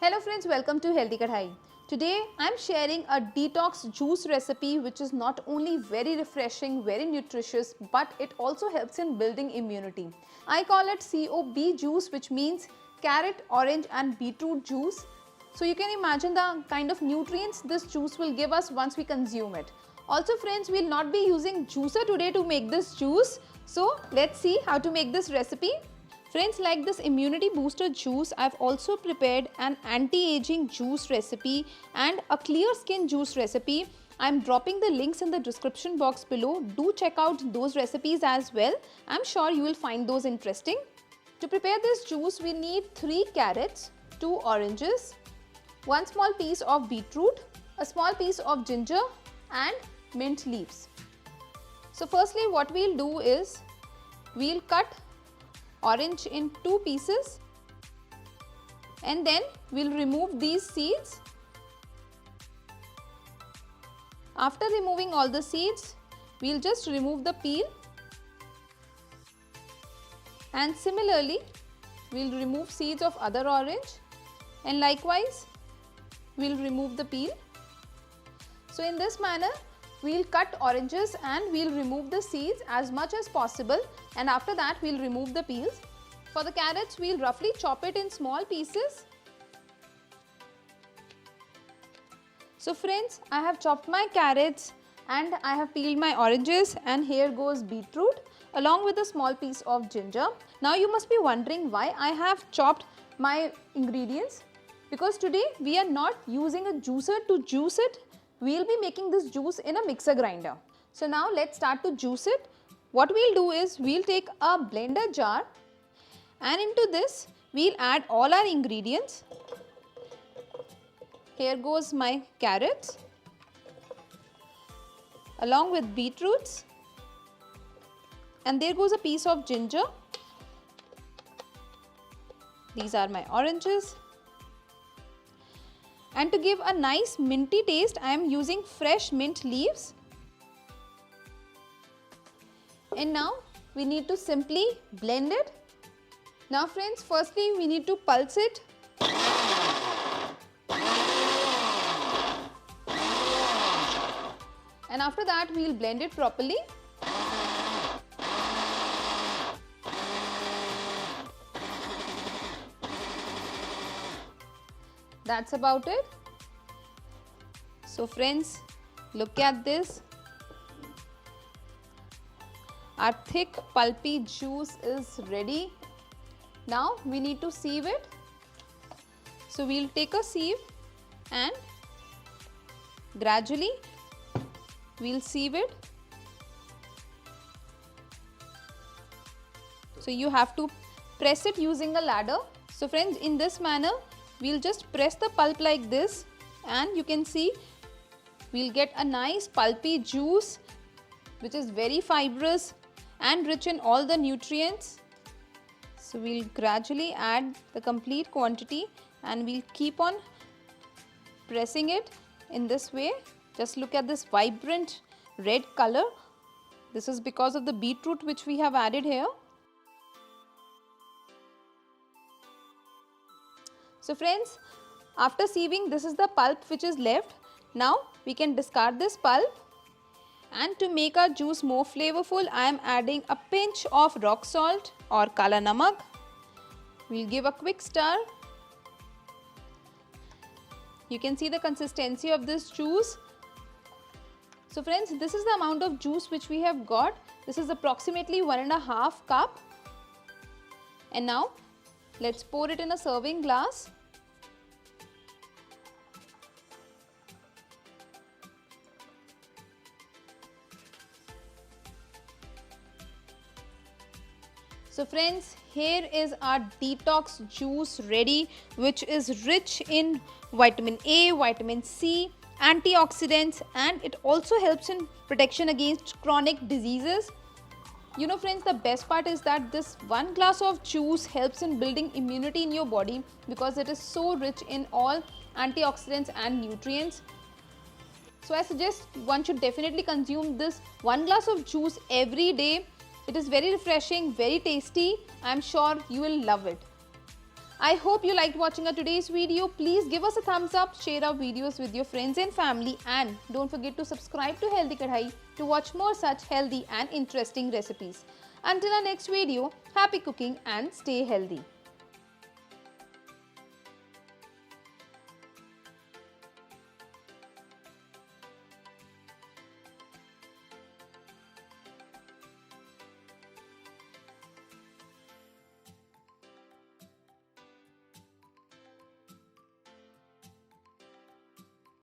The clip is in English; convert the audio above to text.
Hello friends, welcome to Healthy Kadai. Today I am sharing a detox juice recipe which is not only very refreshing, very nutritious, but it also helps in building immunity. I call it COB juice, which means carrot, orange and beetroot juice. So you can imagine the kind of nutrients this juice will give us once we consume it. Also friends, we will not be using juicer today to make this juice. So let's see how to make this recipe. Friends, like this immunity booster juice, I have also prepared an anti-aging juice recipe and a clear skin juice recipe. I am dropping the links in the description box below. Do check out those recipes as well. I am sure you will find those interesting. To prepare this juice, we need 3 carrots, 2 oranges, 1 small piece of beetroot, a small piece of ginger and mint leaves. So firstly, what we will do is, we will cut orange in 2 pieces and then we will remove these seeds. After removing all the seeds, we will just remove the peel, and similarly we will remove seeds of other orange, and likewise we will remove the peel. So in this manner we will cut oranges and we will remove the seeds as much as possible, and after that we will remove the peels. For the carrots, we will roughly chop it in small pieces. So friends, I have chopped my carrots and I have peeled my oranges, and here goes beetroot along with a small piece of ginger. Now you must be wondering why I have chopped my ingredients, because today we are not using a juicer to juice it. We will be making this juice in a mixer grinder. So now let's start to juice it. What we will do is, we will take a blender jar and into this we will add all our ingredients. Here goes my carrots along with beetroots, and there goes a piece of ginger. These are my oranges. And to give a nice minty taste, I am using fresh mint leaves. And now we need to simply blend it. Now friends, firstly we need to pulse it. And after that we will blend it properly. That's about it. So friends, look at this. Our thick pulpy juice is ready. Now we need to sieve it. So we will take a sieve and gradually we will sieve it. So you have to press it using a ladder. So friends, in this manner we will just press the pulp like this, and you can see we will get a nice pulpy juice which is very fibrous and rich in all the nutrients. So we will gradually add the complete quantity and we will keep on pressing it in this way. Just look at this vibrant red color. This is because of the beetroot which we have added here. So friends, after sieving, this is the pulp which is left. Now we can discard this pulp, and to make our juice more flavorful, I am adding a pinch of rock salt or kala namak. We will give a quick stir. You can see the consistency of this juice. So friends, this is the amount of juice which we have got. This is approximately 1.5 cup. And now let's pour it in a serving glass. So friends, here is our detox juice ready, which is rich in vitamin A, vitamin C, antioxidants, and it also helps in protection against chronic diseases. You know friends, the best part is that this 1 glass of juice helps in building immunity in your body, because it is so rich in all antioxidants and nutrients. So I suggest one should definitely consume this 1 glass of juice every day. It is very refreshing, very tasty. I am sure you will love it. I hope you liked watching our today's video. Please give us a thumbs up, share our videos with your friends and family, and don't forget to subscribe to Healthy Kadai to watch more such healthy and interesting recipes. Until our next video, happy cooking and stay healthy.